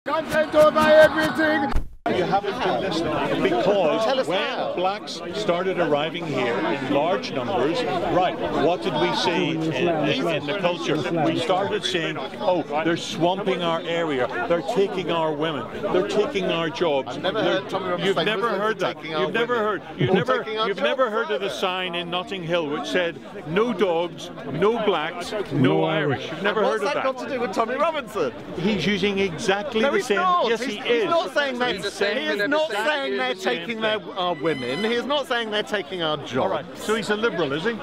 Content over everything! You haven't been listening because when blacks started arriving here in large numbers, right, what did we see in the culture? We started saying, oh, they're swamping our area, they're taking our women, they're taking our jobs. You've never heard that. You've never heard of the sign in Notting Hill which said, no dogs, no blacks, no Irish. You've never heard of that. What's that got to do with Tommy Robinson? He's using exactly the same. Yes, he is. He's not saying that. He is not saying they're taking our women. He is not saying they're taking our jobs. All right. So he's a liberal, is he?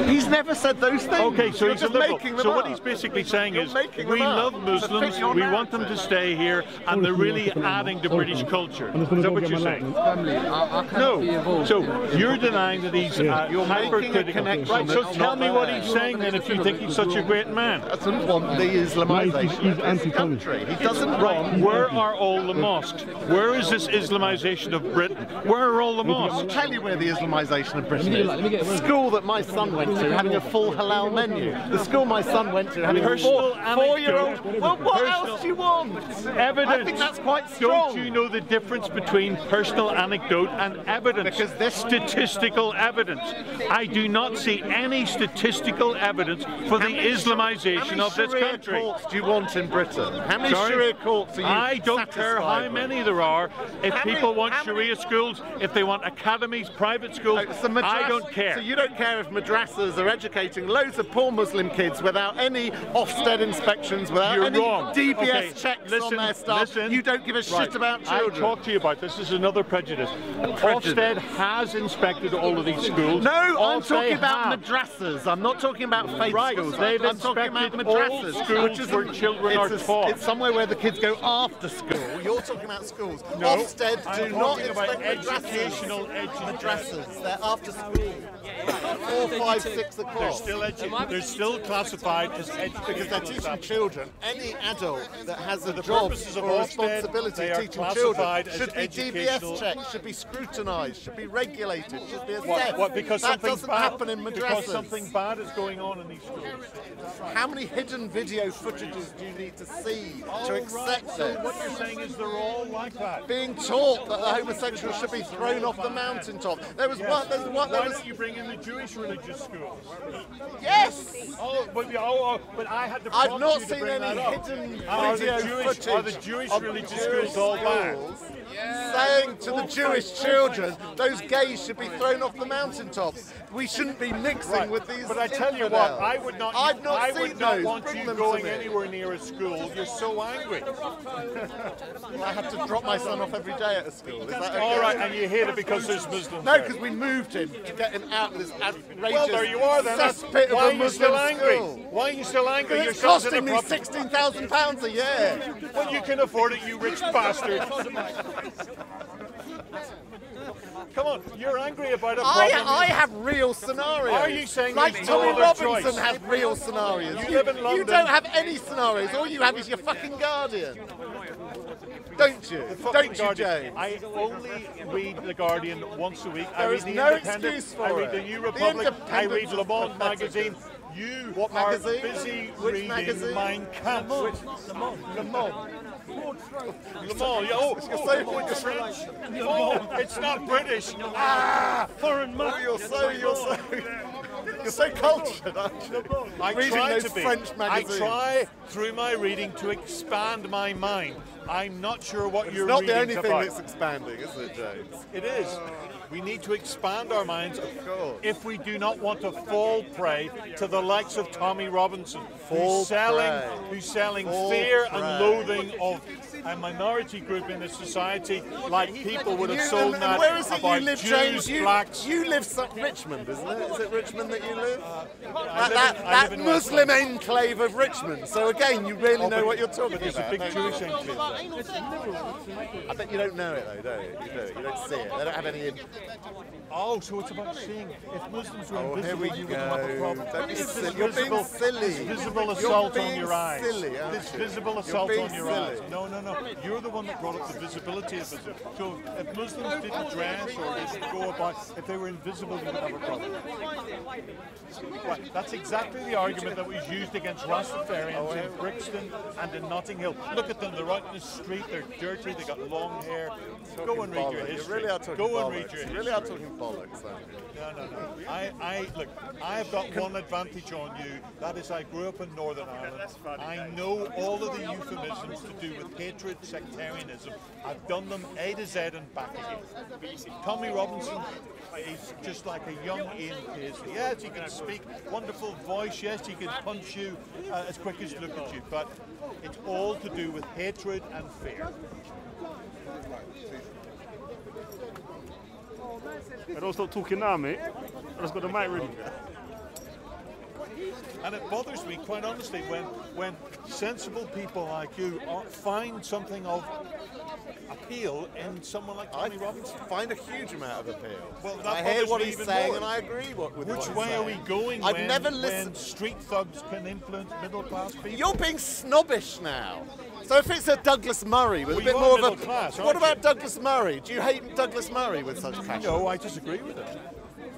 He's never said those things. Okay, so he's a liberal. So what up. he's basically saying is, we love Muslims, we want them to stay here, and they're really adding to British culture. Is that what you're saying? No. So you're denying that he's hypercritical. Right. So tell me what he's saying then, if you think he's such a great man. He doesn't want the Islamization of this country. He doesn't want. Where are all the mosques? Where is this Islamization of Britain? Where are all the mosques? I'll tell you where the Islamization of Britain is. The school that my son went to having a full halal menu. The school my son went to having a four-year-old. Well, what else do you want? Evidence. I think that's quite strong. Don't you know the difference between personal anecdote and evidence? Because this statistical evidence. I do not see any statistical evidence for the Islamization of this country. How many Sharia courts do you want in Britain? How many Sharia courts are you I don't care how many there are. If people want Sharia schools, if they want academies, private schools, I don't care. So you don't care if madrassas are educating loads of poor Muslim kids without any Ofsted inspections, without any DBS checks on their stuff. You don't give a shit about children. I talk to you about this. This is another prejudice. Ofsted has inspected all of these schools. No, I'm talking about madrassas. I'm not talking about faith schools. I'm talking about madrassas, schools where children are taught. It's somewhere where the kids go after school. You're talking about schools. No, Ofsted do not inspect educational madrassas. They're after school. 4, 5, 6 o'clock. They're still classified as educational because they're teaching children. Any adult that has a job or responsibility teaching children should be DBS checked, should be scrutinised, should be regulated, should be assessed. Because that doesn't happen in madrassas. Because something bad is going on in these schools. How many hidden video footages do you need to see to accept it? So what you're saying is they're all like that. Being taught that the homosexuals should be thrown off the mountaintop. There was one. Why don't you bring in the Jewish religious schools? Yes. But I had to. I've not seen any hidden video footage. Are the Jewish religious schools all bad? Saying to the Jewish children, those gays should be thrown off the mountaintops. We shouldn't be mixing with these. But I tell you what, I would not want Bring you going anywhere near a school. You're so angry. I have to drop my son off every day at a school. Is that okay? All right, and you hate it because there's Muslims. No, because we moved him to get him out of this outrageous Well, there you are then. cesspit Why of a are you still Muslim angry? school. Why are you still angry? It's costing me £16,000 a year. Well, you can afford it, you rich bastard. Come on, you're angry about a problem. I have real scenarios. Are you saying like Tommy Robinson has real scenarios? You live in London. You don't have any scenarios. All you have is your fucking Guardian. Don't you? Don't you, James? I only read The Guardian once a week. There is no excuse for it. I read The New Republic. I read Le Monde magazine. What magazine? Busy Which reading magazine? Mein Kampf. Le Monde. Le Monde. You're French. Oh, it's not British. Foreign money. You're so cultured, aren't you? I reading try those to be. French magazines. I try through my reading to expand my mind. I'm not sure what you're reading about. It's not the only thing that's expanding, is it, James? It is. We need to expand our minds of course, if we do not want to fall prey to the likes of Tommy Robinson, who's selling fear and loathing of a minority group in the society, like people would have sold that where is it about you live, Jews, James? blacks. You live Richmond, isn't it? Is it Richmond that you live? I live in Muslim enclave of Richmond. So again, you really know what you're talking about. It's a big Jewish enclave. I bet you don't know it though, do you? You don't see it. They don't have any. Oh, so it's about seeing if Muslims were invisible, here we you wouldn't have a problem. You're being silly. This visible assault on your eyes. Silly, this visible assault on your eyes. No. You're the one that brought up the visibility of Islam. So if Muslims didn't dress or didn't go about, if they were invisible, you would have a problem. Right. That's exactly the argument that was used against Rastafarians in Brixton and in Notting Hill. Look at them, they're out in the street, they're dirty, they got long hair. Go and read your history. You really are talking Go and read your history. You really are talking bollocks, though. No. Look, I have got one advantage on you. That is, I grew up in Northern Ireland. I know all of the euphemisms to do with hatred, sectarianism. I've done them A to Z and back again. Tommy Robinson is just like a young Ian Paisley. Yes, he can speak, wonderful voice. Yes, he can punch you as quick as look at you. But it's all to do with hatred and fear. I don't stop talking now, mate. I just got the mic ready. And it bothers me, quite honestly, when sensible people like you find something of appeal in someone like Tommy Robinson. Find a huge amount of appeal. Well, I hear what he's saying, and I agree with what he's saying. Which way are we going when street thugs can influence middle-class people? You're being snobbish now. So if it's a Douglas Murray with a bit more of a... class, what about Douglas Murray? Do you hate Douglas Murray with such passion? No, I disagree with it.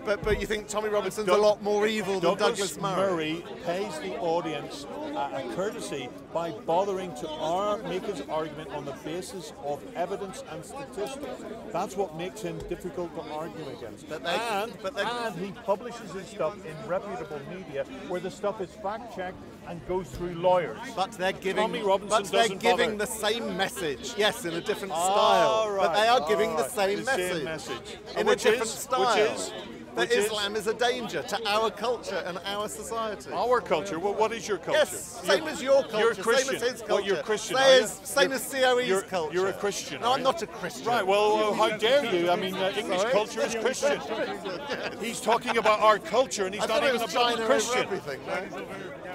But you think Tommy Robinson's a lot more evil than Douglas Murray? Murray pays the audience a courtesy by bothering to make his argument on the basis of evidence and statistics. That's what makes him difficult to argue against. And he publishes his stuff in reputable media where the stuff is fact-checked and goes through lawyers. But they're giving, Tommy Robinson doesn't the same message. Yes, in a different style. Right, but they are giving the same message. In a different style. Which is? That Islam is a danger to our culture and our society. Our culture? Well, what is your culture? Yes, same as your culture, you're Christian. same as his culture. Well, you're Christian. Same as COE's culture. You're a Christian. No, I'm not a Christian. Right, well, how dare you? I mean, English culture is Christian. He's talking about our culture and he's not even a Christian.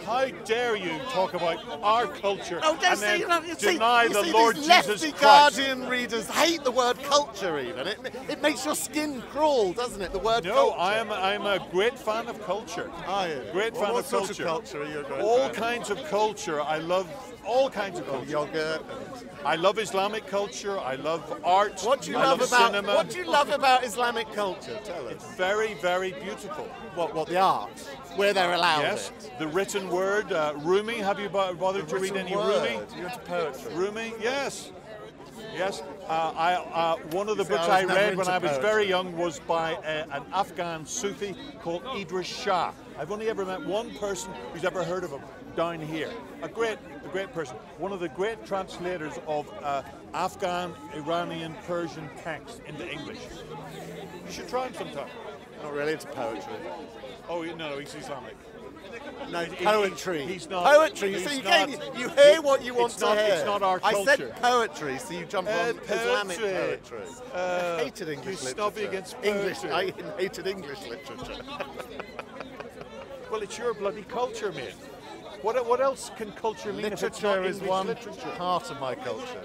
How dare you talk about our culture and then deny the Lord Jesus Christ? Guardian readers hate the word culture even. It makes your skin crawl, doesn't it, the word culture? No, I'm a great fan of culture. Are you? Great fan what of sort culture. Of culture are you a great all fan? Kinds of culture. I love all kinds of culture. Yogurt. I love Islamic culture. I love art. What do you love cinema. What do you love about Islamic culture? Tell us. It's very, very beautiful. What the art? Where they're allowed yes, it. The written word. Rumi. Have you bothered to read any Rumi? You're into poetry. Rumi. Yes. Yes. One of the books I read when I was very young was by an Afghan Sufi called Idris Shah. I've only ever met one person who's ever heard of him down here. A great person. One of the great translators of Afghan, Iranian, Persian text into English. You should try him sometime. Not really into poetry. Oh, no, he's Islamic. No, poetry. He's not. Poetry. You hear what you want to hear. It's not our culture. I said poetry, so you jump on Islamic poetry. I hated English literature. Snobby against poetry. I hated English literature. Well, it's your bloody culture, mate. What else can culture mean? Literature is one part of my culture.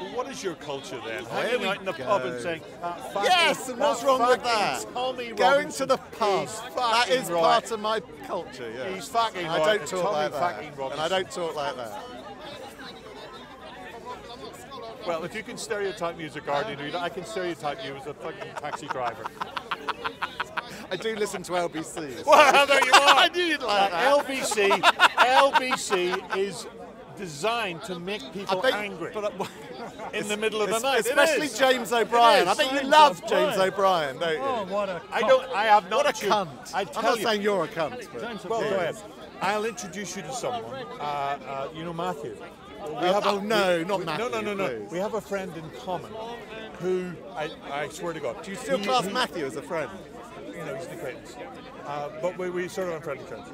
Well, what is your culture then? Hanging out in the pub and saying, yes, and what's wrong with that? Going to the pub, that is part of my culture, yeah. He's fucking right. I don't talk like that. And I don't talk like that. Well, if you can stereotype me as a Guardian reader, I can stereotype you as a fucking taxi driver. I do listen to LBC. So. Well, there you are. I knew you'd like that. LBC is designed to make people angry in the middle of the night. Especially James O'Brien. I bet you love James O'Brien, don't you? Oh, what a cunt. I have not. What a cunt. I'm not saying you're a cunt. But well, go ahead. I'll introduce you to someone. You know Matthew. Not Matthew. No. We have a friend in common who, I swear to God. Do you still class Matthew as a friend? You know, he's an acquaintance. But we sort of on friendly terms.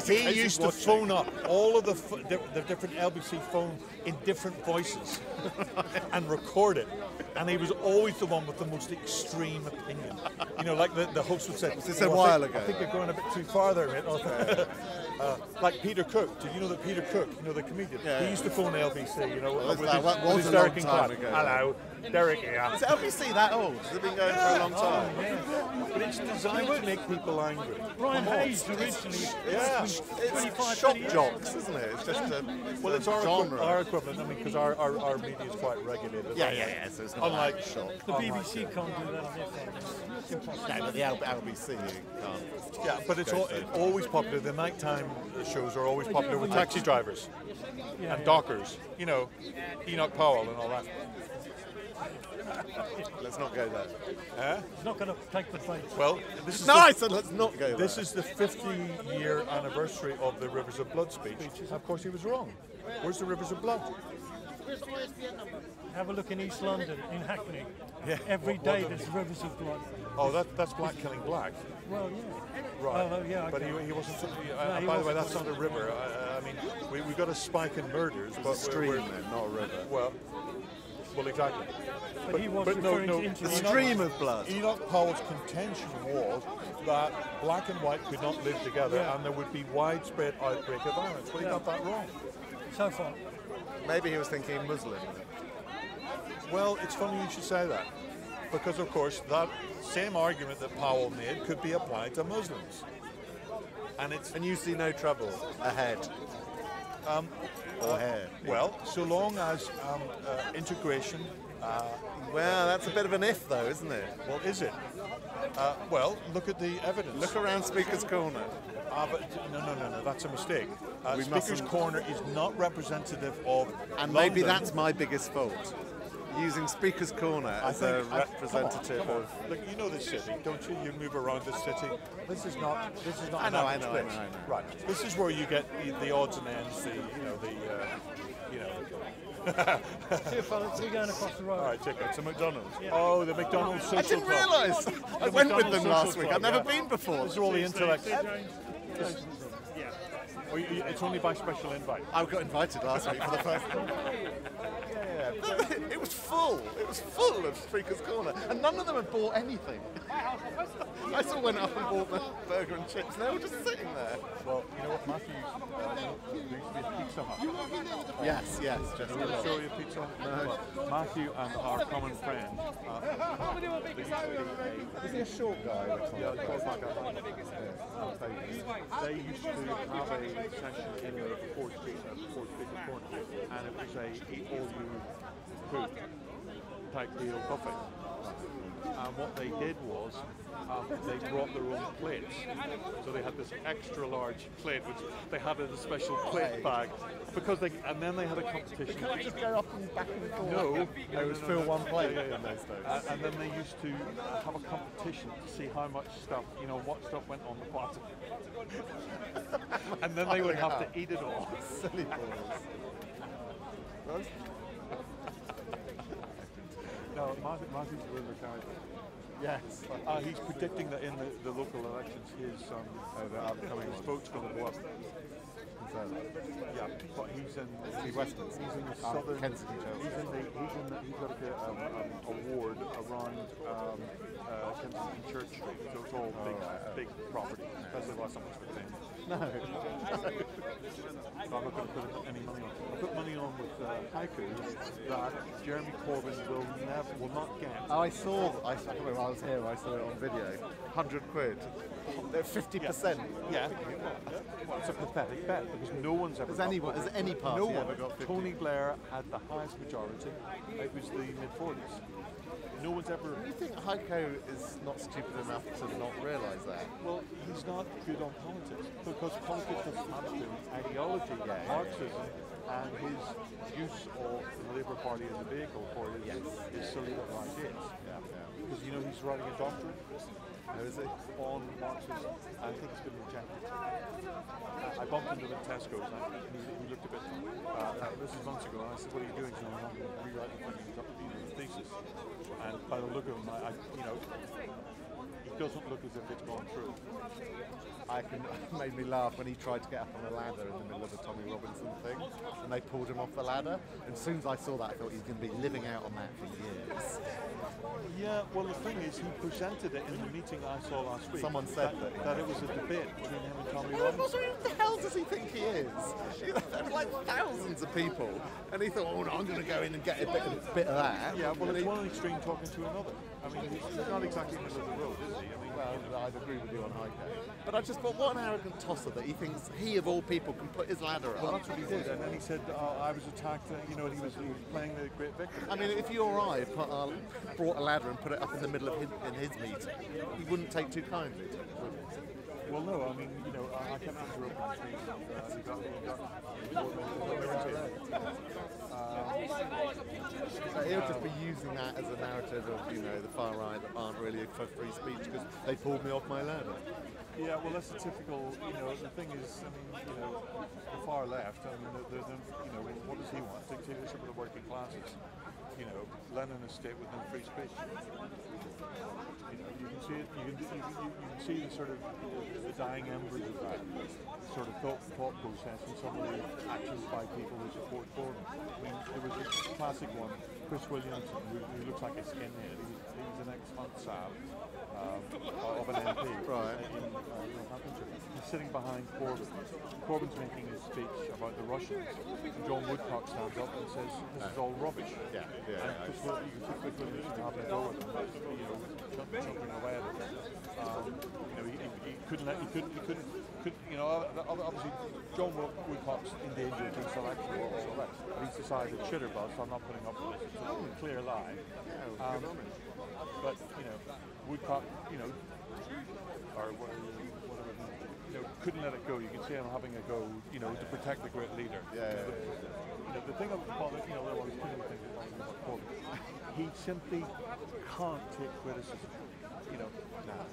He used to phone up all of the different LBC phones in different voices and record it. And he was always the one with the most extreme opinion. You know, like the host would say, was this a while ago? I think you're going a bit too far there, mate. Like Peter Cook. Did you know that Peter Cook, you know, the comedian, he used to phone LBC, you know, with his Derek and Clark. Hello, Derek here. Is LBC that old? Has it been going for a long time? Yeah. But it's designed to to make people angry. Brian Hayes originally. Yeah, it's shock jocks, isn't it? It's just a well, it's our equivalent. I mean, because our media is quite regulated. Yeah. So it's not unlike like shock. The BBC can't do that on their phone. It's impossible. No, but the LBC you can't. Yeah, but it's always popular. The nighttime shows are always popular with taxi drivers and dockers. You know, Enoch Powell and all that. Let's not go there. It's not going to take the bait. Well, this is I said let's not go there. This is the 50-year anniversary of the Rivers of Blood speech. Of course, he was wrong. Where's the Rivers of Blood? Have a look in East London, in Hackney. Yeah. Every day there's rivers of blood. Oh, that's black killing black. Well, yeah. Right. Oh, yeah. But Okay. he wasn't. he by the way, wasn't. that's not a river. I mean, we got a spike in murders, but It's a stream, then, not a river. Well, exactly. But he was referring to The stream of blood. Enoch Powell's contention was that black and white could not live together, and there would be widespread outbreak of violence. Well, he got that wrong. So far. Maybe he was thinking Muslim. Well, it's funny you should say that, because of course that same argument that Powell made could be applied to Muslims, and you see no trouble ahead. Or here. Well, so long as integration. Well, that's a bit of an if, though, isn't it? Well, is it? Well, look at the evidence. Look around Speaker's Corner. But no, that's a mistake. We Speaker's mustn't- Corner is not representative of And London. maybe that's my biggest fault. Using Speaker's Corner as a representative come on. of... Look, you know this city, don't you? You move around this city. This is not. I know. an average place. Right. This is where you get the odds and ends. See you fellas, we're going across the road. All right, check out some McDonald's. Yeah. Oh, the McDonald's Social I didn't Club. realise. I went with them Social last week. Club, I've never yeah. been before. These are all the intellect. It's only by special invite. I got invited last week for the first time. It was full. It was full of Speaker's Corner, and none of them had bought anything. I still went up and bought the burger and chips, and they were just sitting there. Well, you know what, Matthew used to be a Pizza Hut. Yes, just Did I show you a Pizza Hut? No. Matthew and our common friend. Is he a short guy? Yeah, they used to have a session in the Ford Speaker Corner, and it was a eat all you food type deal buffet. And what they did was they brought their own plates. So they had this extra large plate, which they had in a special plate bag, and then they had a competition. Can I just go up and back and forth? No, it was fill one plate in those days. And then they used to have a competition to see how much stuff, what stuff went on the bottom. And then they would have to eat it all. Silly boys. No, Matthew's a river character. Yes. He's predicting that in the local elections his vote's going to go up. Yeah, but he's in Westminster. He's in the southern. Kensington, Chelsea. He's got a ward around Kensington Church Street, so it's all big property. That's why someone's for thing. No. So I'm not going to put any money on. I put money on with Heiko that Jeremy Corbyn will not get. I saw when I was here, I saw it on video. 100 quid. 50%. Yeah. Well, it's a pathetic bet because no one's ever. Has any party ever got 50? Tony Blair had the highest majority. It was the mid-40s. No one's ever. Do you think Heiko is not stupid enough to not realise that? Well, he's not good on politics because politics doesn't matter to him. Ideology, Marxism, and his use of the Labour Party as a vehicle for his silly little ideas. Because he's writing a doctorate. How is it? On Marxism. I think it's been rejected. I bumped into him at Tesco's and he looked a bit. This is months ago, and I said, "What are you doing?" So I'm rewriting my thesis. And by the look of him, he doesn't look as if it's gone through. Made me laugh when he tried to get up on a ladder in the middle of the Tommy Robinson thing, and they pulled him off the ladder. And as soon as I saw that, I thought he's going to be living out on that for years. Yeah, well, the thing is, he presented it in the meeting I saw last week. Someone said that it was a debate between him and Tommy Robinson. Who the hell does he think he is? There were like thousands of people, and he thought, "Oh no, I'm going to go in and get a bit of that." Yeah, well, it's one extreme talking to another. I mean, he's not exactly in the middle of the road, is he? Well, I'd agree with you on Heiko. But I just thought, what an arrogant tosser that he thinks he, of all people, can put his ladder up. Well, that's what he did, and then he said, I was attacked, you know, and he was playing the great victim. I mean, if you or I brought a ladder and put it up in the middle of his meeting, he wouldn't take too kindly to it, would he? Well, no, I mean, you know, I can't interrupt his meeting. He'll just be using that as a narrative of, you know, the far right that aren't really for free speech because they pulled me off my ladder. Yeah, well, that's a typical, you know, the thing is, I mean, you know, the far left, I mean, you know, what does he want? Dictatorship of the working classes. You know, Lenin is state with no free speech. You know, you can see it, you can see the sort of the dying embers of that sort of thought process in some of the actions by people who support Gordon. I mean, there was a classic one, Chris Williamson, who looks like a skinhead. He's an ex-Hunt Saab of an MP in Northamptonshire. He's sitting behind Corbyn. Corbyn's making his speech about the Russians. And John Woodcock stands up and says, "This is all rubbish." Yeah. You can see Chris Williamson having a go at him, you know, chumping away at him. You know, he couldn't, you know, obviously John Woodcock's in danger of being selected or all that. But he's decided, shit or bust, I'm not putting up with this. It's a clear lie. But, you know, Woodcock, you know, or whatever, you know, couldn't let it go. You can see him having a go, you know, to protect the great leader. You know, the thing about, you know, there was too many things about Corbyn. He simply can't take criticism. You know,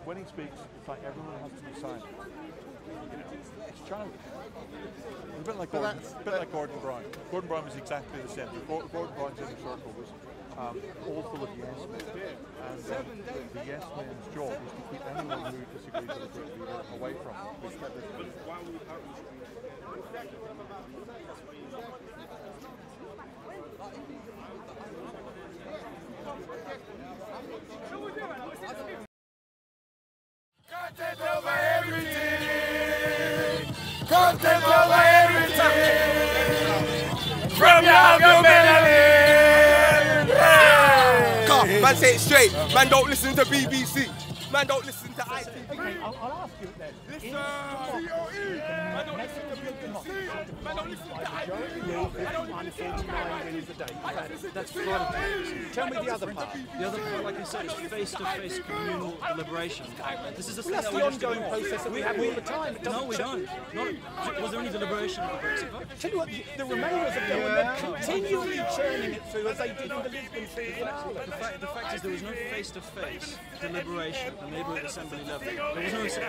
when he speaks, it's like everyone has to be silent. You know, it's childish. It's a bit like Gordon Brown. Gordon Brown was exactly the same. Gordon Brown's inner circle was all full of yes men, and the yes men's job was to keep anyone who disagreed with the great leader away from him. Content over everything. Content over everything. From your Man, say it straight. Man, don't listen to BBC. Man, don't listen to ITV. Okay, I'll ask you then. Listen. Man, don't listen to BBC. Man, don't listen to ITV. That's flood. Tell me the other part. The other part, like I said, is face-to-face communal deliberation. This is the thing that we just ongoing process that we have all the time. No, we don't. Was there any deliberation of the Brexit vote? Tell you what, the Remainers are going continually churning it through as they did in the Lisbon thing. The fact is there was no face-to-face deliberation at the neighbourhood assembly level. There was no.